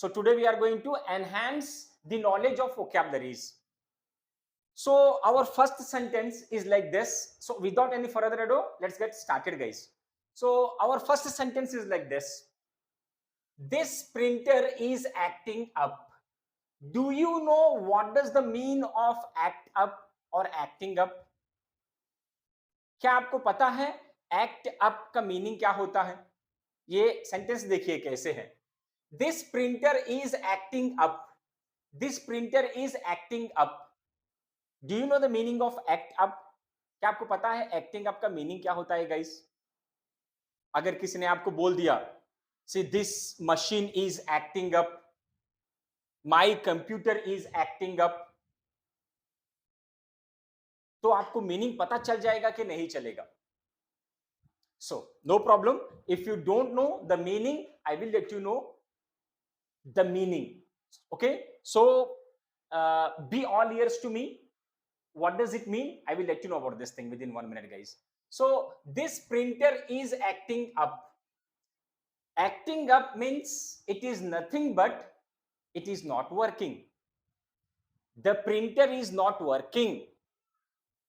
So today we are going to enhance the knowledge of vocabularies. So our first sentence is like this. So without any further ado, let's get started, guys. So our first sentence is like this. This printer is acting up. Do you know what does the mean of act up or acting up? क्या आपको पता है act up का meaning क्या होता है? ये sentence देखिए कैसे है. This printer is acting up. This printer is acting up. Do you know the meaning of act up? क्या आपको पता है acting up का मीनिंग क्या होता है गाइस? अगर किसी ने आपको बोल दिया, see this machine is acting up, my computer is acting up, तो आपको मीनिंग पता चल जाएगा कि नहीं चलेगा? So no problem. If you don't know the meaning, I will let you know the meaning. Okay, so be all ears to me. What does it mean? I will let you know about this thing within 1 minute, guys. So this printer is acting up. Acting up means it is nothing but it is not working. The printer is not working.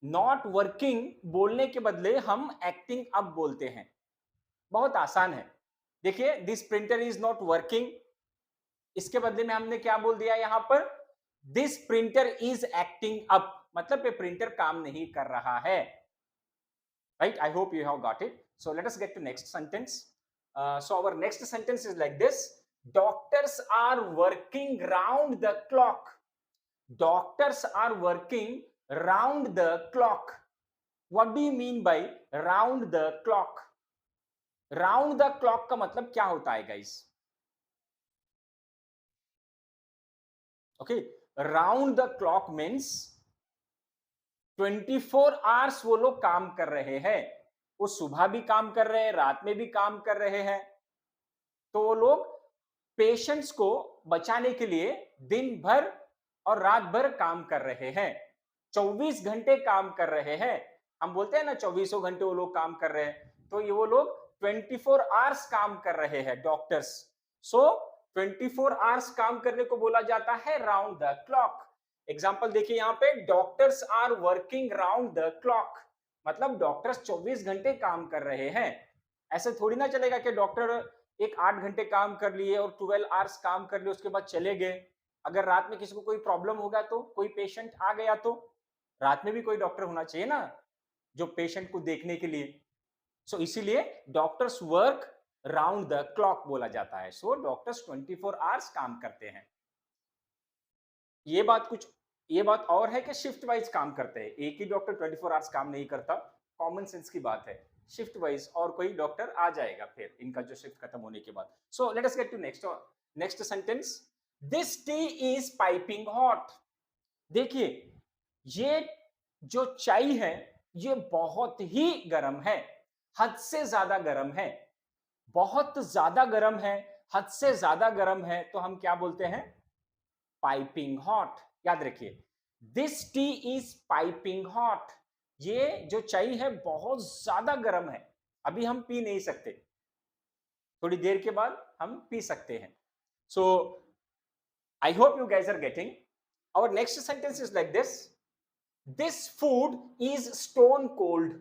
Not working बोलने के बदले हम acting up बोलते हैं. बहुत आसान है. देखिए, this printer is not working. इसके बदले में हमने क्या बोल दिया यहां पर? This printer is acting up. मतलब ये प्रिंटर काम नहीं कर रहा है. Right? I hope you have got it. So let us get to next sentence. So our next sentence is like this. Doctors are working round the clock. Doctors are working round the clock. What do you mean by round the clock? Round the clock का मतलब क्या होता है guys? Okay, round the clock means 24 hours वो लोग काम कर रहे हैं. वो सुबह भी काम कर रहे हैं, रात में भी काम कर रहे हैं. तो वो लोग पेशेंट्स को बचाने के लिए दिन भर और रात भर काम कर रहे हैं. 24 घंटे काम कर रहे हैं. हम बोलते हैं ना 24 घंटे वो लोग काम कर रहे हैं. तो ये वो लोग 24 आवर्स काम कर रहे हैं, डॉक्टर्स. सो 24 आवर्स काम करने को बोला जाता है राउंड द क्लॉक. एग्जाम्पल देखिए यहाँ पे, doctors are working round the clock. मतलब डॉक्टर्स 24 घंटे काम कर रहे हैं. ऐसे थोड़ी ना चलेगा कि डॉक्टर एक 8 घंटे काम कर लिए और 12 आवर्स काम कर लिए, उसके बाद चले गए. अगर रात में किसी को कोई प्रॉब्लम होगा, तो कोई पेशेंट आ गया, तो रात में भी कोई डॉक्टर होना चाहिए ना, जो पेशेंट को देखने के लिए. सो इसीलिए doctors work round the clock बोला जाता है. सो डॉक्टर्स 24 आवर्स काम करते हैं. ये बात और है कि शिफ्ट वाइज काम करते हैं. एक ही डॉक्टर 24 आवर्स काम नहीं करता. कॉमन सेंस की बात है. शिफ्ट वाइज और कोई डॉक्टर आ जाएगा फिर इनका जो शिफ्ट खत्म होने के बाद. So let us get to next sentence. This tea is piping hot. देखिए, ये जो चाय है ये बहुत ही गर्म है. हद से ज्यादा गर्म है. बहुत ज्यादा गर्म है, हद से ज्यादा गर्म है, तो हम क्या बोलते हैं? Piping hot. याद रखिए, this tea is piping hot. ये जो चाय है बहुत ज्यादा गर्म है. अभी हम पी नहीं सकते, थोड़ी देर के बाद हम पी सकते हैं. So I hope you guys are getting. Our next sentence is like this. This food is stone cold.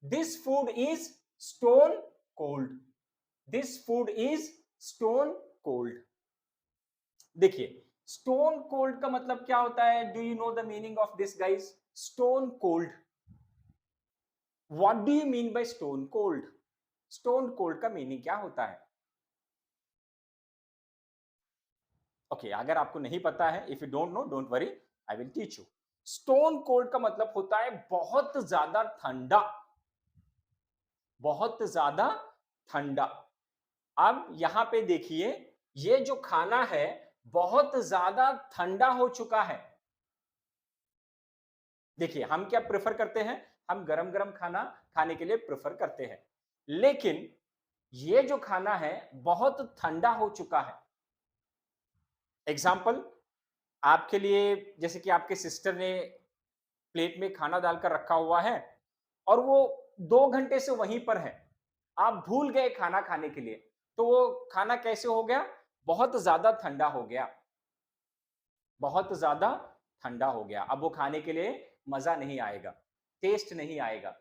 This food is stone cold. This food is stone cold. देखिए, stone cold का मतलब क्या होता है? Do you know the meaning of this, guys? Stone cold. What do you mean by stone cold? Stone cold का meaning क्या होता है? Okay, अगर आपको नहीं पता है, if you don't know, don't worry, I will teach you. Stone cold का मतलब होता है बहुत ज्यादा ठंडा. बहुत ज्यादा ठंडा. अब यहां पे देखिए, ये जो खाना है बहुत ज्यादा ठंडा हो चुका है. देखिए, हम क्या प्रेफर करते हैं? हम गरम गरम खाना खाने के लिए प्रेफर करते हैं. लेकिन ये जो खाना है बहुत ठंडा हो चुका है. एग्जाम्पल आपके लिए, जैसे कि आपके सिस्टर ने प्लेट में खाना डालकर रखा हुआ है और वो 2 घंटे से वहीं पर है. आप भूल गए खाना खाने के लिए, तो वो खाना कैसे हो गया? बहुत ज्यादा ठंडा हो गया, बहुत ज्यादा ठंडा हो गया। अब वो खाने के लिए मजा नहीं आएगा, टेस्ट नहीं आएगा।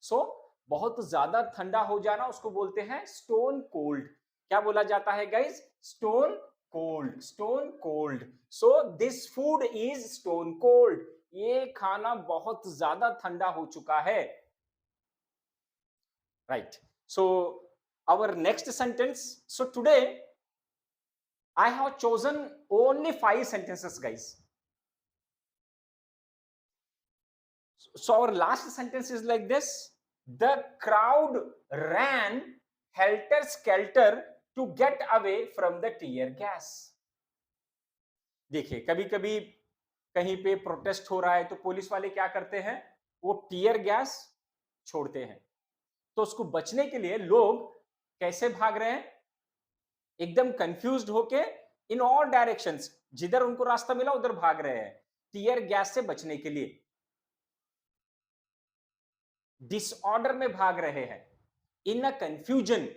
सो बहुत ज्यादा ठंडा हो जाना उसको बोलते हैं स्टोन कोल्ड। क्या बोला जाता है guys? Stone cold, stone cold. So this food is stone cold. ये खाना बहुत ज्यादा ठंडा हो चुका है। Right. So our next sentence. So today I have chosen only 5 sentences, guys. So our last sentence is like this: the crowd ran helter skelter to get away from the tear gas. देखिए, कभी कभी कहीं पे protest हो रहा है तो police वाले क्या करते हैं? वो टीयर गैस छोड़ते हैं। तो उसको बचने के लिए लोग कैसे भाग रहे हैं? एकदम कंफ्यूज्ड होके इन ऑल डायरेक्शंस, जिधर उनको रास्ता मिला उधर भाग रहे हैं टीयर गैस से बचने के लिए। डिसऑर्डर में भाग रहे हैं, इन अ कंफ्यूजन।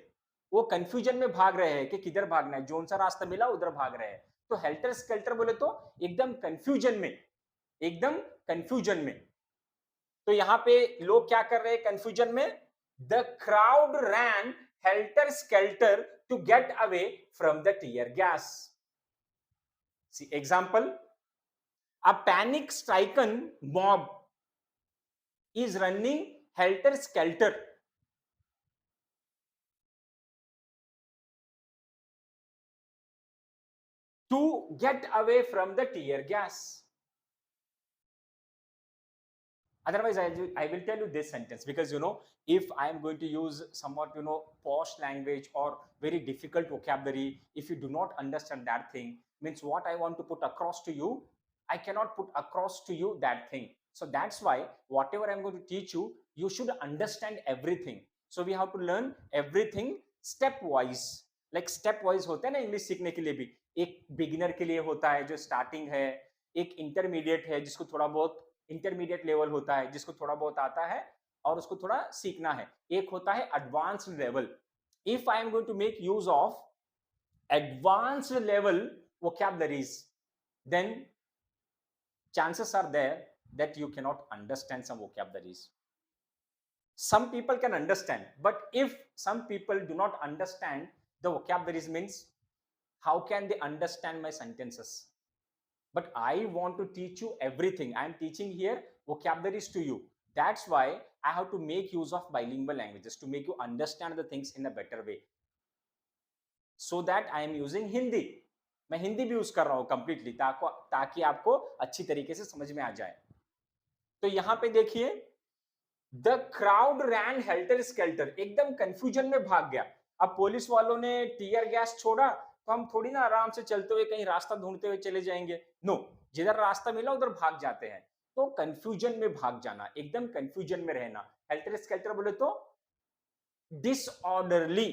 वो कंफ्यूजन में भाग रहे हैं कि किधर भागना है, जोन सा रास्ता मिला उधर भाग रहे हैं। तो हेल्टर स्केल्टर बोले तो एकदम कंफ्यूजन में, एकदम कंफ्यूजन में। तो यहां पे लोग क्या कर रहे हैं कंफ्यूजन में? The crowd ran helter skelter to get away from the tear gas. See example: a panic stricken mob is running helter skelter to get away from the tear gas. Otherwise I will tell you this sentence, because if I am going to use somewhat posh language or very difficult vocabulary, if you do not understand that thing, means what I want to put across to you, I cannot put across to you that thing. So that's why whatever I'm going to teach you, you should understand everything. So we have to learn everything step wise. Like step wise होता है ना English सीखने के लिए भी। एक beginner के लिए होता है जो स्टार्टिंग है, एक इंटरमीडिएट है जिसको थोड़ा बहुत इंटरमीडिएट लेवल होता है, जिसको थोड़ा बहुत आता है और उसको थोड़ा सीखना है। एक होता है advanced level. If I am going to make use of advanced level vocabularies, then chances are there that you cannot understand some vocabularies. Some people can understand, but if some people do not understand the vocabularies, means how can they understand my sentences? But I want to teach you everything. I am teaching here vocabularies to you. That's why I have to make use of bilingual languages to make you understand the things in a better way. So that I am using Hindi. मैं हिंदी भी use कर रहा हूं completely ताकि आपको अच्छी तरीके से समझ में आ जाए। तो यहां पे देखिए, the crowd ran helter skelter, एकदम कंफ्यूजन में भाग गया। अब पुलिस वालों ने टीयर गैस छोड़ा तो हम थोड़ी ना आराम से चलते हुए कहीं रास्ता ढूंढते हुए चले जाएंगे। नो, जिधर रास्ता मिला उधर भाग जाते हैं। तो कंफ्यूजन में भाग जाना, एकदम कंफ्यूजन में रहना। हेल्टर स्केल्टर बोले तो डिसऑर्डरली,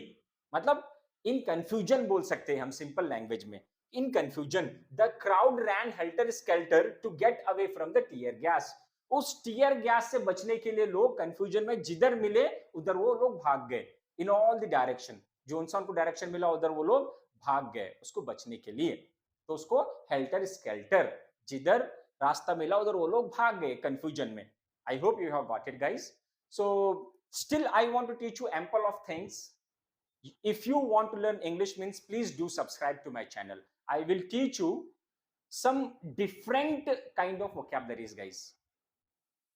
मतलब इन कंफ्यूजन बोल सकते हैं हम सिंपल लैंग्वेज में। In confusion, the crowd ran helter skelter to get away from the tear gas. उस टीयर गैस से बचने के लिए लोग कंफ्यूजन में जिधर मिले उधर वो लोग भाग गए। इन ऑल द डायरेक्शन, जो उनको डायरेक्शन मिला उधर वो लोग भाग गए उसको बचने के लिए। तो उसको हेल्टर स्केल्टर, जिधर रास्ता मिला उधर वो लोग भाग गए कंफ्यूजन में। I hope you have got it guys. So still I want to teach you ample of things. If you want to learn English, means please do subscribe to my channel. I will teach you some different kind of vocabularies, guys.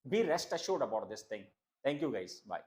Be rest assured about this thing. Thank you, guys. Bye.